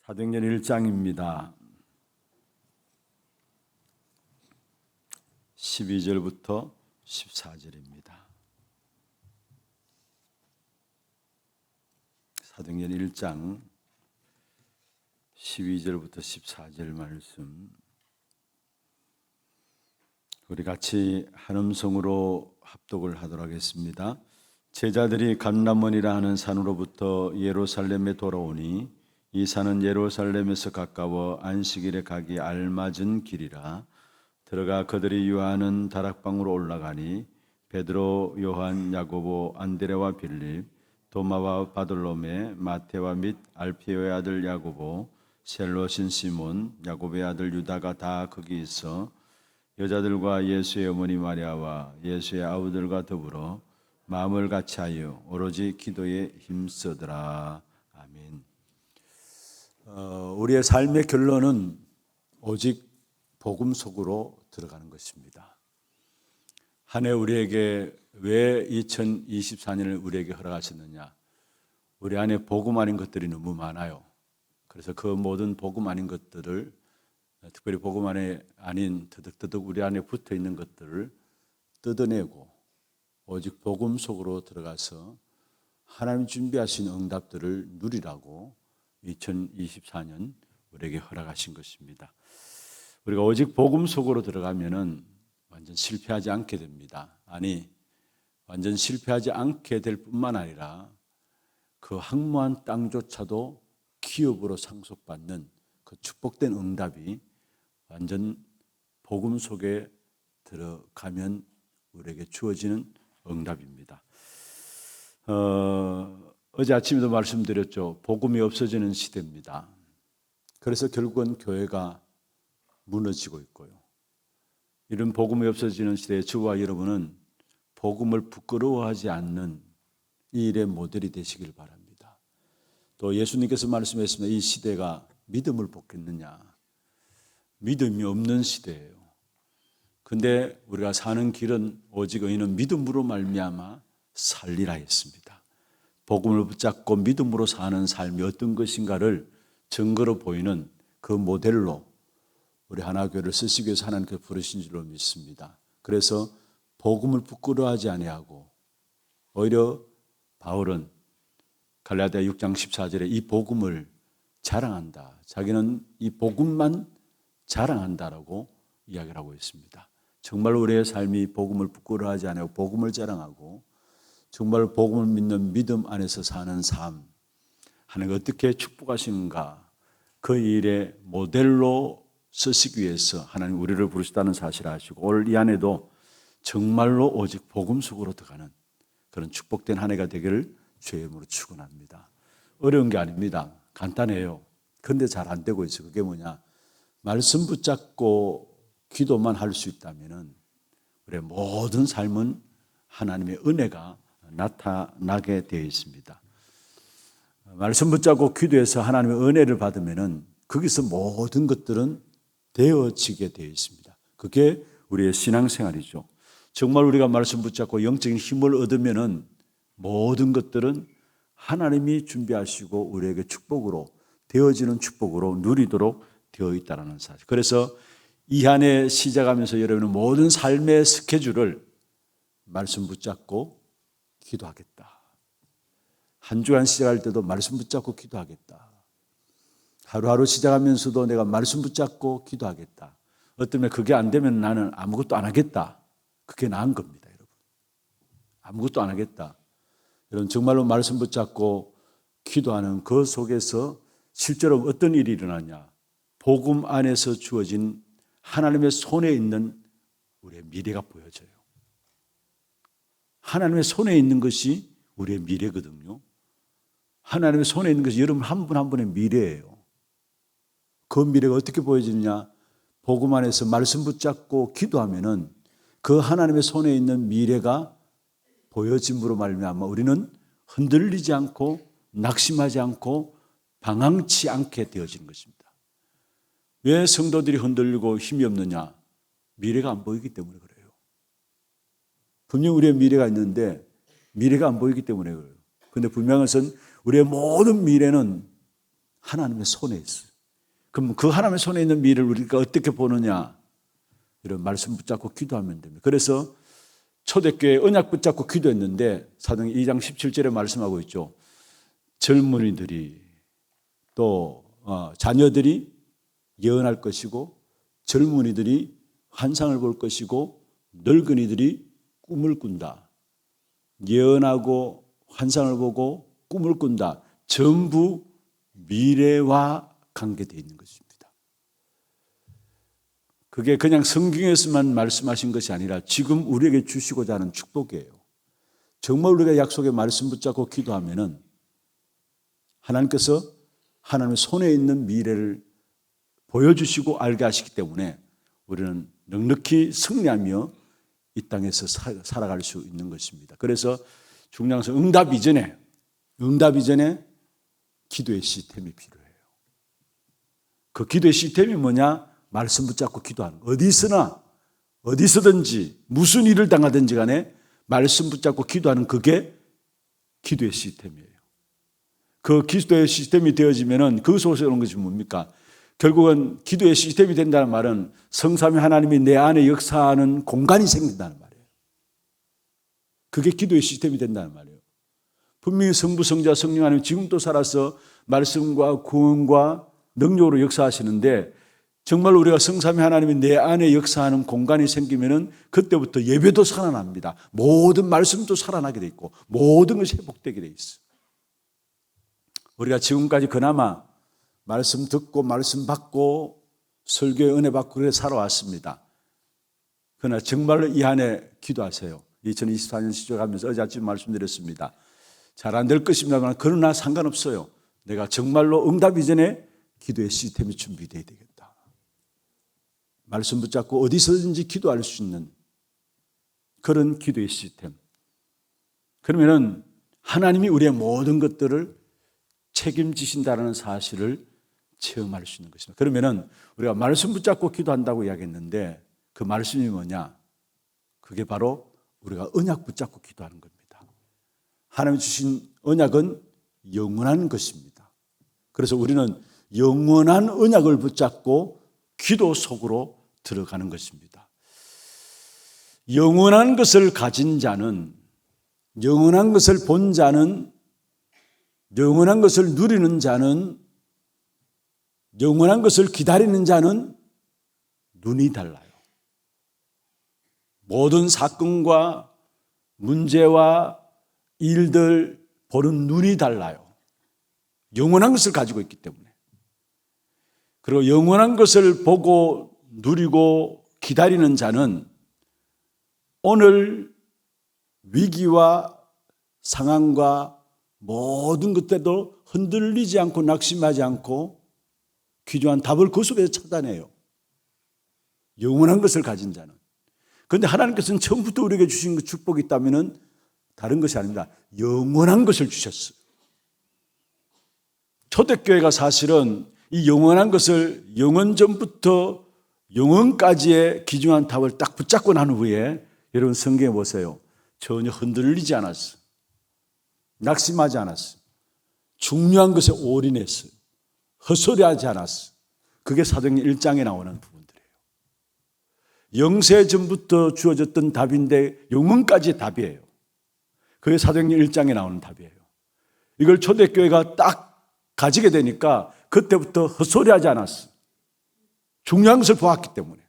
사도행전 1장입니다. 12절부터 14절입니다. 사도행전 1장 12절부터 14절 말씀, 우리 같이 한음성으로 합독을 하도록 하겠습니다. 제자들이 감람원이라 하는 산으로부터 예루살렘에 돌아오니 이 산은 예루살렘에서 가까워 안식일에 가기 알맞은 길이라. 들어가 그들이 유하는 다락방으로 올라가니 베드로, 요한, 야고보, 안드레와 빌립, 도마와 바돌로메, 마테와 및 알피오의 아들 야고보, 셀롯인 시몬, 야고보의 아들 유다가 다 거기 있어 여자들과 예수의 어머니 마리아와 예수의 아우들과 더불어 마음을 같이하여 오로지 기도에 힘쓰더라. 아멘. 우리의 삶의 결론은 오직 복음 속으로 들어가는 것입니다. 한 해 우리에게 왜 2024년을 우리에게 허락하셨느냐? 우리 안에 복음 아닌 것들이 너무 많아요. 그래서 그 모든 복음 아닌 것들을, 특별히 복음 안에 아닌 더덕더덕 우리 안에 붙어 있는 것들을 뜯어내고 오직 복음 속으로 들어가서 하나님 준비하신 응답들을 누리라고 2024년 우리에게 허락하신 것입니다. 우리가 오직 복음 속으로 들어가면은 완전 실패하지 않게 됩니다. 아니, 완전 실패하지 않게 될 뿐만 아니라 그 황무한 땅조차도 기업으로 상속받는 그 축복된 응답이 완전 복음 속에 들어가면 우리에게 주어지는 응답입니다. 어제 아침에도 말씀드렸죠. 복음이 없어지는 시대입니다. 그래서 결국은 교회가 무너지고 있고요. 이런 복음이 없어지는 시대에 저와 여러분은 복음을 부끄러워하지 않는 이 일의 모델이 되시길 바랍니다. 또 예수님께서 말씀하셨습니다. 이 시대가 믿음을 복겠느냐? 믿음이 없는 시대예요. 근데 우리가 사는 길은 오직 의인은 믿음으로 말미암아 살리라 했습니다. 복음을 붙잡고 믿음으로 사는 삶이 어떤 것인가를 증거로 보이는 그 모델로 우리 하나교회를 쓰시기 위해서 하나님께서 부르신 줄로 믿습니다. 그래서 복음을 부끄러워하지 아니하고 오히려 바울은 갈라디아 6장 14절에 이 복음을 자랑한다. 자기는 이 복음만 자랑한다라고 이야기를 하고 있습니다. 정말 우리의 삶이 복음을 부끄러워하지 아니하고 복음을 자랑하고 정말 복음을 믿는 믿음 안에서 사는 삶, 하나님이 어떻게 축복하시는가, 그 일의 모델로 쓰시기 위해서 하나님 우리를 부르시다는 사실을 아시고 올 이 한 해도 정말로 오직 복음 속으로 들어가는 그런 축복된 한 해가 되기를 주의 이름으로 축원합니다. 어려운 게 아닙니다. 간단해요. 그런데 잘 안 되고 있어요. 그게 뭐냐? 말씀 붙잡고 기도만 할 수 있다면 우리의 모든 삶은 하나님의 은혜가 나타나게 되어 있습니다. 말씀 붙잡고 기도해서 하나님의 은혜를 받으면 거기서 모든 것들은 되어지게 되어 있습니다. 그게 우리의 신앙생활이죠. 정말 우리가 말씀 붙잡고 영적인 힘을 얻으면 모든 것들은 하나님이 준비하시고 우리에게 축복으로 되어지는 축복으로 누리도록 되어 있다는 사실. 그래서 이 한 해 시작하면서 여러분은 모든 삶의 스케줄을 말씀 붙잡고 기도하겠다. 한 주간 시작할 때도 말씀 붙잡고 기도하겠다. 하루하루 시작하면서도 내가 말씀 붙잡고 기도하겠다. 어쩌면 그게 안 되면 나는 아무것도 안 하겠다. 그게 나은 겁니다, 여러분. 아무것도 안 하겠다. 여러분 정말로 말씀 붙잡고 기도하는 그 속에서 실제로 어떤 일이 일어나냐? 복음 안에서 주어진 하나님의 손에 있는 우리의 미래가 보여져요. 하나님의 손에 있는 것이 우리의 미래거든요. 하나님의 손에 있는 것이 여러분 한 분 한 분의 미래예요. 그 미래가 어떻게 보여지느냐? 복음 안에서 말씀 붙잡고 기도하면은 그 하나님의 손에 있는 미래가 보여짐으로 말미암아 우리는 흔들리지 않고 낙심하지 않고 방황치 않게 되어지는 것입니다. 왜 성도들이 흔들리고 힘이 없느냐? 미래가 안 보이기 때문에 그래요. 분명 우리의 미래가 있는데 미래가 안 보이기 때문에 그래요. 그런데 분명한 것은 우리의 모든 미래는 하나님의 손에 있어요. 그럼 그 하나님의 손에 있는 미래를 우리가 어떻게 보느냐? 이런 말씀 붙잡고 기도하면 됩니다. 그래서 초대교회 언약 붙잡고 기도했는데 사도행전 2장 17절에 말씀하고 있죠. 젊은이들이 또 자녀들이 예언할 것이고 젊은이들이 환상을 볼 것이고 늙은이들이 꿈을 꾼다. 예언하고 환상을 보고 꿈을 꾼다. 전부 미래와 관계되어 있는 것입니다. 그게 그냥 성경에서만 말씀하신 것이 아니라 지금 우리에게 주시고자 하는 축복이에요. 정말 우리가 약속의 말씀 붙잡고 기도하면은 하나님께서 하나님의 손에 있는 미래를 보여주시고 알게 하시기 때문에 우리는 넉넉히 승리하며 이 땅에서 살아갈 수 있는 것입니다. 그래서 중요한 것은 응답 이전에 기도의 시스템이 필요해요. 그 기도의 시스템이 뭐냐? 말씀 붙잡고 기도하는 거. 어디서든지 무슨 일을 당하든지 간에 말씀 붙잡고 기도하는 그게 기도의 시스템이에요. 그 기도의 시스템이 되어지면은 그 속에서 오는 것이 뭡니까? 결국은 기도의 시스템이 된다는 말은 성삼위 하나님이 내 안에 역사하는 공간이 생긴다는 말이에요. 그게 기도의 시스템이 된다는 말이에요. 분명히 성부, 성자, 성령 하나님 지금도 살아서 말씀과 구원과 능력으로 역사하시는데 정말 우리가 성삼위 하나님이 내 안에 역사하는 공간이 생기면은 그때부터 예배도 살아납니다. 모든 말씀도 살아나게 돼 있고 모든 것이 회복되게 돼 있어요. 우리가 지금까지 그나마 말씀 듣고 말씀 받고 설교의 은혜 받고 그렇게 살아왔습니다. 그러나 정말로 이 안에 기도하세요. 2024년 시작하면서 어제 아침 말씀드렸습니다. 잘 안 될 것입니다. 그러나 상관없어요. 내가 정말로 응답 이전에 기도의 시스템이 준비되어야 되겠다. 말씀 붙잡고 어디서든지 기도할 수 있는 그런 기도의 시스템. 그러면은 하나님이 우리의 모든 것들을 책임지신다는 사실을 체험할 수 있는 것입니다. 그러면은 우리가 말씀 붙잡고 기도한다고 이야기했는데 그 말씀이 뭐냐? 그게 바로 우리가 언약 붙잡고 기도하는 겁니다. 하나님이 주신 언약은 영원한 것입니다. 그래서 우리는 영원한 언약을 붙잡고 기도 속으로 들어가는 것입니다. 영원한 것을 가진 자는, 영원한 것을 본 자는, 영원한 것을 누리는 자는, 영원한 것을 기다리는 자는 눈이 달라요. 모든 사건과 문제와 일들 보는 눈이 달라요. 영원한 것을 가지고 있기 때문에. 그리고 영원한 것을 보고 누리고 기다리는 자는 오늘 위기와 상황과 모든 것들도 흔들리지 않고 낙심하지 않고 귀중한 답을 그 속에서 찾아내요. 영원한 것을 가진 자는. 그런데 하나님께서는 처음부터 우리에게 주신 그 축복이 있다면 다른 것이 아닙니다. 영원한 것을 주셨어요. 초대교회가 사실은 이 영원한 것을 영원전부터 영원까지의 귀중한 답을 딱 붙잡고 난 후에 여러분 성경에 보세요. 전혀 흔들리지 않았어요. 낙심하지 않았어요. 중요한 것에 올인했어요. 헛소리하지 않았어요. 그게 사도행전 1장에 나오는 부분들이에요. 영세전부터 주어졌던 답인데 영원까지의 답이에요. 그게 사도행전 1장에 나오는 답이에요. 이걸 초대교회가 딱 가지게 되니까 그때부터 헛소리하지 않았어요. 중요한 것을 보았기 때문에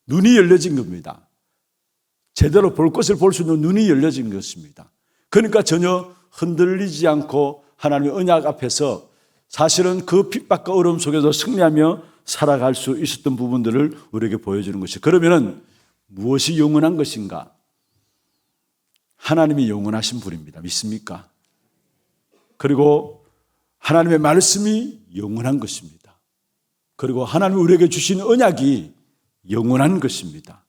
눈이 열려진 겁니다. 제대로 볼 것을 볼 수 있는 눈이 열려진 것입니다. 그러니까 전혀 흔들리지 않고 하나님의 언약 앞에서 사실은 그 핍박과 어려움 속에서 승리하며 살아갈 수 있었던 부분들을 우리에게 보여주는 것이죠. 그러면은 무엇이 영원한 것인가? 하나님이 영원하신 분입니다. 믿습니까? 그리고 하나님의 말씀이 영원한 것입니다. 그리고 하나님이 우리에게 주신 언약이 영원한 것입니다.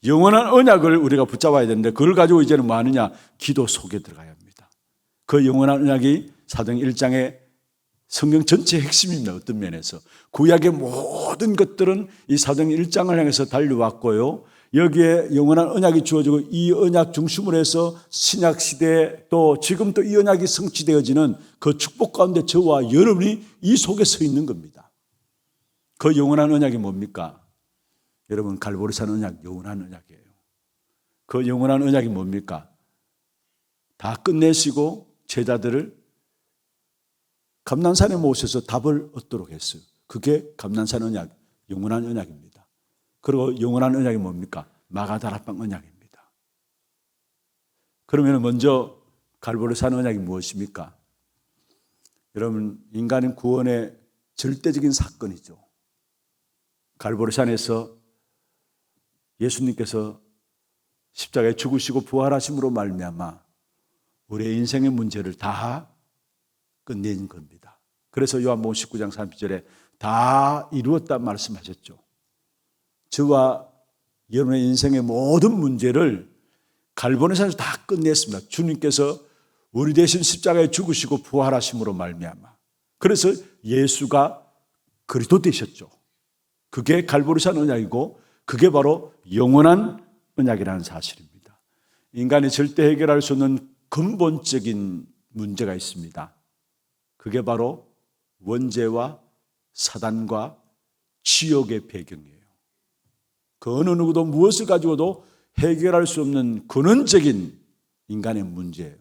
영원한 언약을 우리가 붙잡아야 되는데 그걸 가지고 이제는 뭐 하느냐? 기도 속에 들어가야 합니다. 그 영원한 언약이 사도행전 1장의 성경 전체의 핵심입니다. 어떤 면에서 구약의 모든 것들은 이 사도행전 1장을 향해서 달려왔고요. 여기에 영원한 언약이 주어지고 이 언약 중심으로 해서 신약 시대에 또 지금 또 이 언약이 성취되어지는 그 축복 가운데 저와 여러분이 이 속에 서 있는 겁니다. 그 영원한 언약이 뭡니까? 여러분, 갈보리산 언약 영원한 언약이에요. 그 영원한 언약이 뭡니까? 다 끝내시고 제자들을 감난산에 모셔서 답을 얻도록 했어요. 그게 감난산 언약, 영원한 언약입니다. 그리고 영원한 언약이 뭡니까? 마가다락방 언약입니다. 그러면 먼저 갈보리산 언약이 무엇입니까? 여러분, 인간의 구원의 절대적인 사건이죠. 갈보리산에서 예수님께서 십자가에 죽으시고 부활하심으로 말미암아 우리의 인생의 문제를 다 끝낸 겁니다. 그래서 요한복음 19장 30절에 다 이루었다 말씀하셨죠. 저와 여러분의 인생의 모든 문제를 갈보리산에서 다 끝냈습니다. 주님께서 우리 대신 십자가에 죽으시고 부활하심으로 말미암아. 그래서 예수가 그리스도 되셨죠. 그게 갈보리산 언약이고 그게 바로 영원한 언약이라는 사실입니다. 인간이 절대 해결할 수 없는 근본적인 문제가 있습니다. 그게 바로 원죄와 사단과 지옥의 배경이에요. 그 어느 누구도 무엇을 가지고도 해결할 수 없는 근원적인 인간의 문제예요.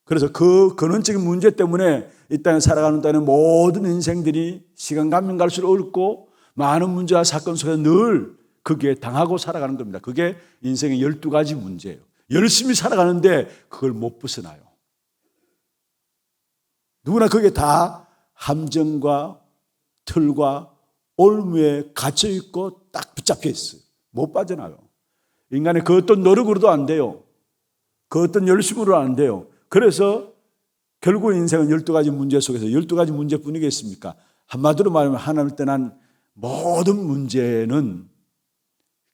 그래서 그 근원적인 문제 때문에 이 땅에 살아가는 데는 모든 인생들이 시간 가면 갈수록 옳고 많은 문제와 사건 속에 늘 그게 당하고 살아가는 겁니다. 그게 인생의 12가지 문제예요. 열심히 살아가는데 그걸 못 벗어나요. 누구나 그게 다 함정과 틀과 올무에 갇혀있고 딱 붙잡혀 있어요. 못 빠져나요. 인간의 그 어떤 노력으로도 안 돼요. 그 어떤 열심으로 안 돼요. 그래서 결국 인생은 12가지 문제 속에서 12가지 문제뿐이겠습니까? 한마디로 말하면 하나님을 떠난 모든 문제는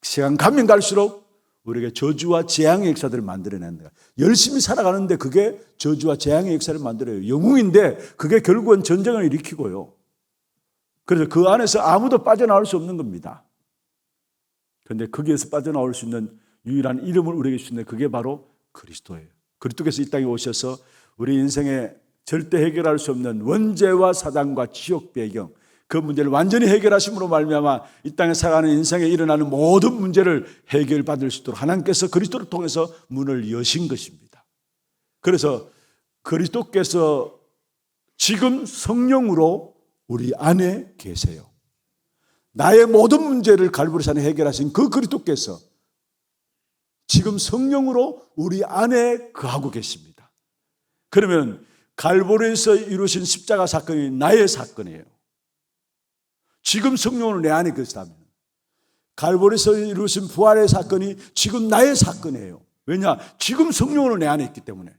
시간 가면 갈수록 우리에게 저주와 재앙의 역사들을 만들어낸다. 열심히 살아가는데 그게 저주와 재앙의 역사를 만들어요. 영웅인데 그게 결국은 전쟁을 일으키고요. 그래서 그 안에서 아무도 빠져나올 수 없는 겁니다. 그런데 거기에서 빠져나올 수 있는 유일한 이름을 우리에게 주는데 그게 바로 그리스도예요. 그리스도께서 이 땅에 오셔서 우리 인생에 절대 해결할 수 없는 원죄와 사단과 지옥 배경 그 문제를 완전히 해결하심으로 말미암아 이 땅에 살아가는 인생에 일어나는 모든 문제를 해결받을 수 있도록 하나님께서 그리스도를 통해서 문을 여신 것입니다. 그래서 그리스도께서 지금 성령으로 우리 안에 계세요. 나의 모든 문제를 갈보리산에 해결하신 그 그리스도께서 지금 성령으로 우리 안에 거하고 계십니다. 그러면 갈보리에서 이루신 십자가 사건이 나의 사건이에요. 지금 성령으로 내 안에 계시다면 갈보리에서 이루신 부활의 사건이 지금 나의 사건이에요. 왜냐? 지금 성령으로 내 안에 있기 때문에.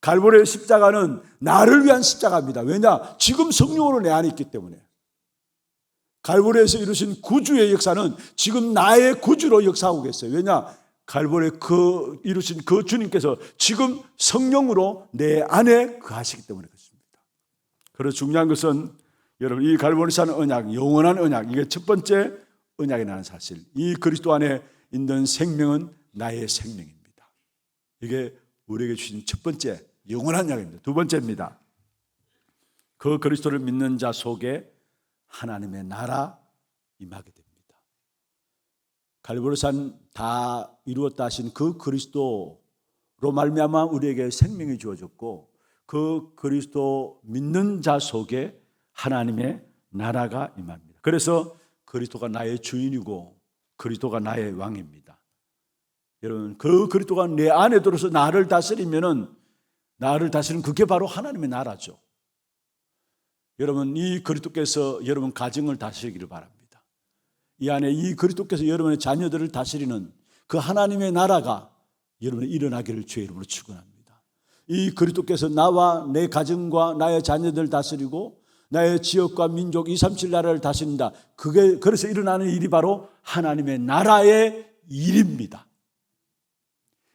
갈보리의 십자가는 나를 위한 십자가입니다. 왜냐? 지금 성령으로 내 안에 있기 때문에. 갈보리에서 이루신 구주의 역사는 지금 나의 구주로 역사하고 계세요. 왜냐? 갈보리에 이루신 그 주님께서 지금 성령으로 내 안에 거하시기 때문에 그렇습니다. 그래서 중요한 것은 여러분 이 갈보리산 언약, 영원한 언약, 이게 첫 번째 언약이라는 사실. 이 그리스도 안에 있는 생명은 나의 생명입니다. 이게 우리에게 주신 첫 번째 영원한 언약입니다. 두 번째입니다. 그 그리스도를 믿는 자 속에 하나님의 나라 임하게 됩니다. 갈보리산 다 이루었다 하신 그 그리스도로 말미암아 우리에게 생명이 주어졌고 그 그리스도 믿는 자 속에 하나님의 나라가 임합니다. 그래서 그리스도가 나의 주인이고 그리스도가 나의 왕입니다. 여러분 그 그리스도가 내 안에 들어서 나를 다스리면은 나를 다스리는 그게 바로 하나님의 나라죠. 여러분 이 그리스도께서 여러분 가정을 다스리기를 바랍니다. 이 안에 이 그리스도께서 여러분의 자녀들을 다스리는 그 하나님의 나라가 여러분의 일어나기를 주의 이름으로 축원합니다. 이 그리스도께서 나와 내 가정과 나의 자녀들을 다스리고 나의 지역과 민족 237 나라를 다스린다. 그게 그래서 일어나는 일이 바로 하나님의 나라의 일입니다.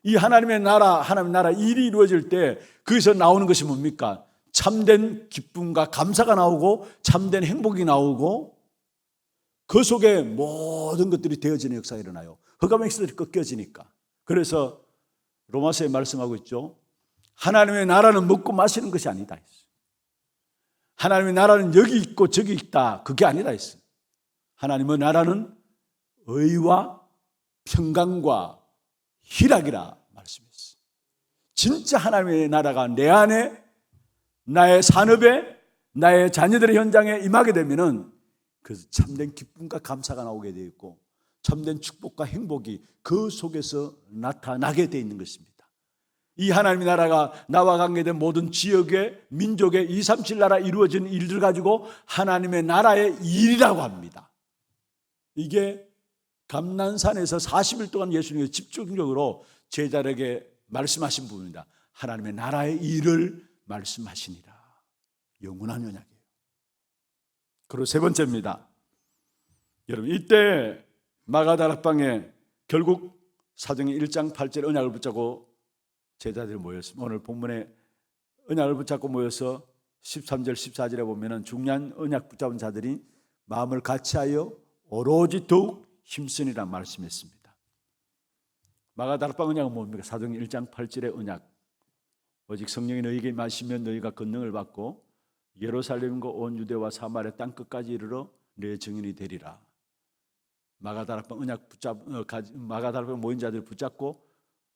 이 하나님의 나라 일이 이루어질 때 거기서 나오는 것이 뭡니까? 참된 기쁨과 감사가 나오고 참된 행복이 나오고 그 속에 모든 것들이 되어지는 역사가 일어나요. 허가맹세들이 꺾여지니까. 그래서 로마서에 말씀하고 있죠. 하나님의 나라는 먹고 마시는 것이 아니다 했어요. 하나님의 나라는 여기 있고 저기 있다, 그게 아니다 했어요. 하나님의 나라는 의와 평강과 희락이라 말씀했어요. 진짜 하나님의 나라가 내 안에, 나의 산업에, 나의 자녀들의 현장에 임하게 되면은 그래서 참된 기쁨과 감사가 나오게 되어 있고 참된 축복과 행복이 그 속에서 나타나게 되어 있는 것입니다. 이 하나님의 나라가 나와 관계된 모든 지역의 민족의 237 나라 이루어진 일들 가지고 하나님의 나라의 일이라고 합니다. 이게 감난산에서 40일 동안 예수님이 집중적으로 제자들에게 말씀하신 부분입니다. 하나님의 나라의 일을 말씀하시니라. 영원한 언약이에요. 그리고 세 번째입니다. 여러분, 이때 마가다락방에 결국 사도행전 1장 8절 언약을 붙잡고 제자들이 모였습니다. 오늘 본문에 언약을 붙잡고 모여서 13절 14절에 보면은 중요한 언약 붙잡은 자들이 마음을 같이하여 오로지 더욱 힘쓰니라 말씀했습니다. 마가다락방 언약은 뭡니까? 사도행전 1장 8절의 언약. 오직 성령이 너희에게 임하시면 너희가 권능을 받고 예루살렘과 온 유대와 사마리아 땅 끝까지 이르러 내 증인이 되리라. 마가다락방 언약 마가다락방 모인 자들을 붙잡고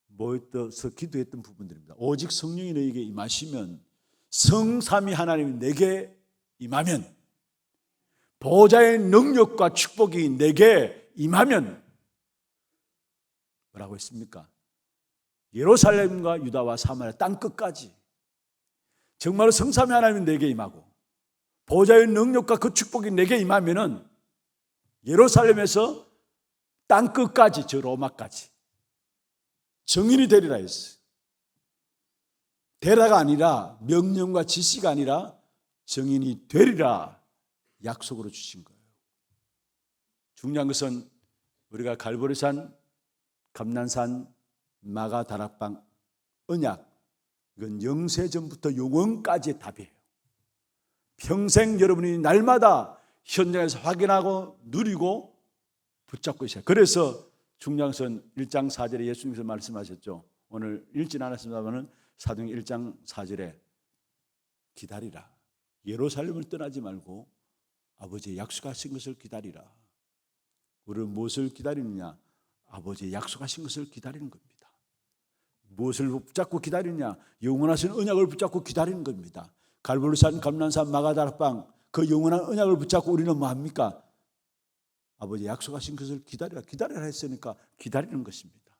모여서 기도했던 부분들입니다. 오직 성령이 너희에게 임하시면, 성삼위 하나님이 내게 임하면, 보좌의 능력과 축복이 내게 임하면 뭐라고 했습니까? 예루살렘과 유다와 사마리아 땅 끝까지 정말로 성삼위 하나님이 내게 임하고 보좌의 능력과 그 축복이 내게 임하면은 예루살렘에서 땅 끝까지, 저 로마까지 증인이 되리라 했어요. 되라가 아니라, 명령과 지시가 아니라 증인이 되리라 약속으로 주신 거예요. 중요한 것은 우리가 갈보리산, 감난산, 마가다락방 언약, 이건 영세전부터 영원까지의 답이에요. 평생 여러분이 날마다 현장에서 확인하고 누리고 붙잡고 있어요. 그래서 중요한 것은 1장 4절에 예수님께서 말씀하셨죠. 오늘 읽진 않았습니다만 사도행전 1장 4절에 기다리라. 예루살렘을 떠나지 말고 아버지의 약속하신 것을 기다리라. 우리는 무엇을 기다리느냐? 아버지의 약속하신 것을 기다리는 겁니다. 무엇을 붙잡고 기다리느냐? 영원하신 언약을 붙잡고 기다리는 겁니다. 갈보리산, 감난산, 마가다락방 그 영원한 언약을 붙잡고 우리는 뭐합니까? 아버지 약속하신 것을 기다리라. 기다리라 했으니까 기다리는 것입니다.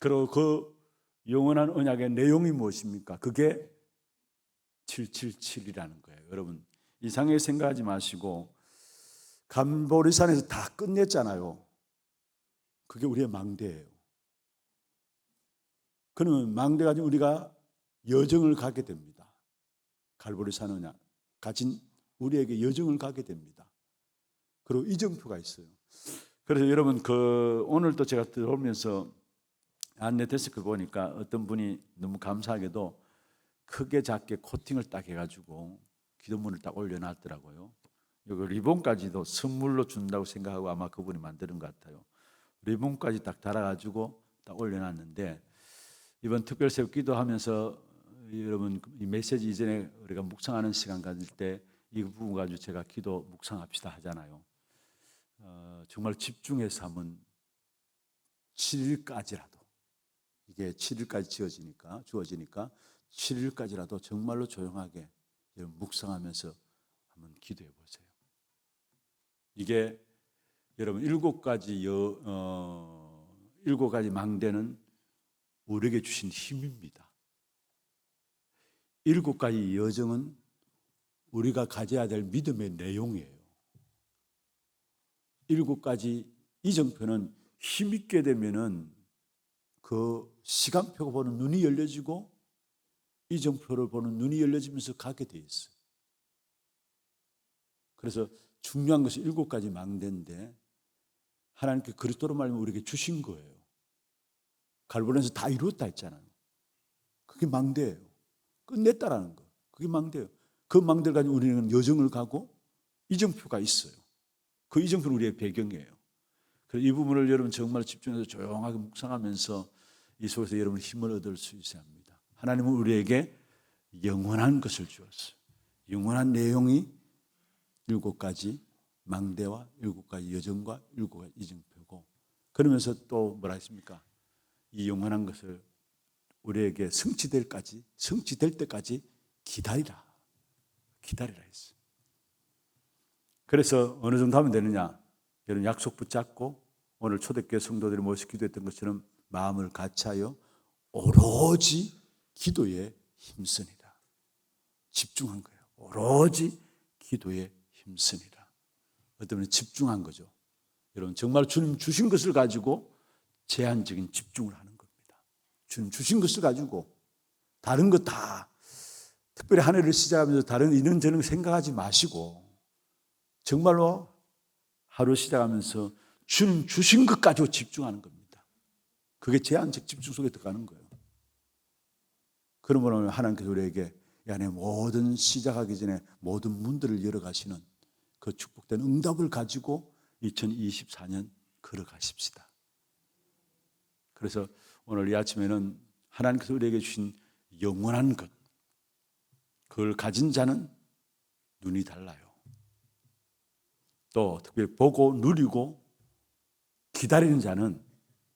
그리고 그 영원한 언약의 내용이 무엇입니까? 그게 777이라는 거예요. 여러분, 이상하게 생각하지 마시고 갈보리산에서 다 끝냈잖아요. 그게 우리의 망대예요. 그러면 망대 가지고 우리가 여정을 가게 됩니다. 갈보리산 언약 가진 우리에게 여정을 가게 됩니다. 그리고 이정표가 있어요. 그래서 여러분, 오늘도 제가 들어오면서 안내 데스크 보니까 어떤 분이 너무 감사하게도 크게 작게 코팅을 딱 해가지고 기도문을 딱 올려놨더라고요. 여기 리본까지도 선물로 준다고 생각하고 아마 그분이 만드는 것 같아요. 리본까지 딱 달아가지고 딱 올려놨는데, 이번 특별새우 기도하면서 여러분 이 메시지 이전에 우리가 묵상하는 시간 가질 때 이 부분 가지고 제가 기도 묵상합시다 하잖아요. 정말 집중해서 하면 7일까지라도, 이게 7일까지 주어지니까 7일까지라도 정말로 조용하게 묵상하면서 한번 기도해 보세요. 이게 여러분 7가지 망대는 우리에게 주신 힘입니다. 7가지 여정은 우리가 가져야 될 믿음의 내용이에요. 7가지 이정표는 힘있게 되면은 그 시간표를 보는 눈이 열려지고 이정표를 보는 눈이 열려지면서 가게 돼 있어요. 그래서 중요한 것이 7가지 망대인데 하나님께 그리스도로 말하면 우리에게 주신 거예요. 갈보리에서 다 이루었다 했잖아요. 그게 망대예요. 끝냈다라는 거. 그게 망대예요. 그 망대를 가지고 우리는 여정을 가고 이정표가 있어요. 그 이정표는 우리의 배경이에요. 그래서 이 부분을 여러분 정말 집중해서 조용하게 묵상하면서 이 속에서 여러분 힘을 얻을 수 있어야 합니다. 하나님은 우리에게 영원한 것을 주었어요. 영원한 내용이 7가지 망대와 7가지 여정과 7가지 이정표고, 그러면서 또 뭐라 했습니까? 이 영원한 것을 우리에게 성취될 때까지 기다리라 했어요. 그래서 어느 정도 하면 되느냐? 여러분 약속 붙잡고 오늘 초대교회 성도들이 모여서 기도했던 것처럼 마음을 같이하여 오로지 기도에 힘쓰니라. 집중한 거예요. 오로지 기도에 힘쓰니라. 어떤 분은 집중한 거죠. 여러분 정말 주님 주신 것을 가지고 제한적인 집중을 하는 겁니다. 주님 주신 것을 가지고 다른 거 다, 특별히 한 해를 시작하면서 다른 이런저런 생각하지 마시고 정말로 하루 시작하면서 주님 주신 것 가지고 집중하는 겁니다. 그게 제한적 집중 속에 들어가는 거예요. 그러면 오늘 하나님께서 우리에게 이 안에 모든 시작하기 전에 모든 문들을 열어가시는 그 축복된 응답을 가지고 2024년 걸어가십시다. 그래서 오늘 이 아침에는 하나님께서 우리에게 주신 영원한 것, 그걸 가진 자는 눈이 달라요. 또 특별히 보고 누리고 기다리는 자는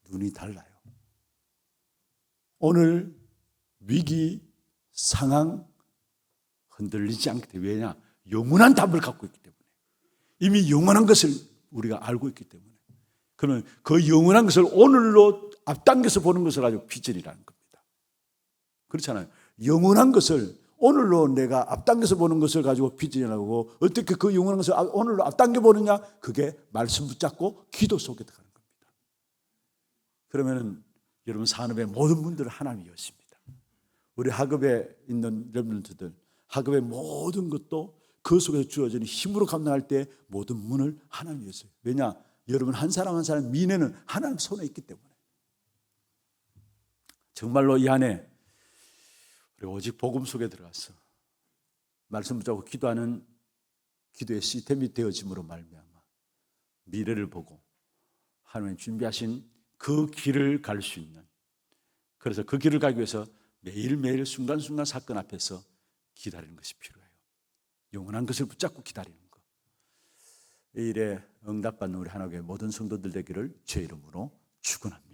눈이 달라요. 오늘 위기 상황 흔들리지 않기 때문에, 왜냐? 영원한 답을 갖고 있기 때문에, 이미 영원한 것을 우리가 알고 있기 때문에, 그러면 그 영원한 것을 오늘로 앞당겨서 보는 것을 가지고 비전이라는 겁니다. 그렇잖아요. 영원한 것을 오늘로 내가 앞당겨서 보는 것을 가지고 비전이라고. 어떻게 그 영원한 것을 오늘로 앞당겨 보느냐? 그게 말씀 붙잡고 기도 속에 들어가는 겁니다. 그러면 여러분 산업의 모든 문들을 하나님이 여십니다. 우리 학업에 있는 여러분들, 학업의 모든 것도 그 속에서 주어지는 힘으로 감당할 때 모든 문을 하나님이 여세요. 왜냐? 여러분 한 사람 한 사람 미래는 하나님 손에 있기 때문에. 정말로 이 안에 우리 오직 복음 속에 들어가서 말씀 붙잡고 기도하는 기도의 시스템이 되어짐으로 말미암아 미래를 보고 하나님 준비하신 그 길을 갈 수 있는, 그래서 그 길을 가기 위해서 매일매일 순간순간 사건 앞에서 기다리는 것이 필요해요. 영원한 것을 붙잡고 기다리는 것. 이 일에 응답받는 우리 하나님의 모든 성도들 되기를 주의 이름으로 축원합니다.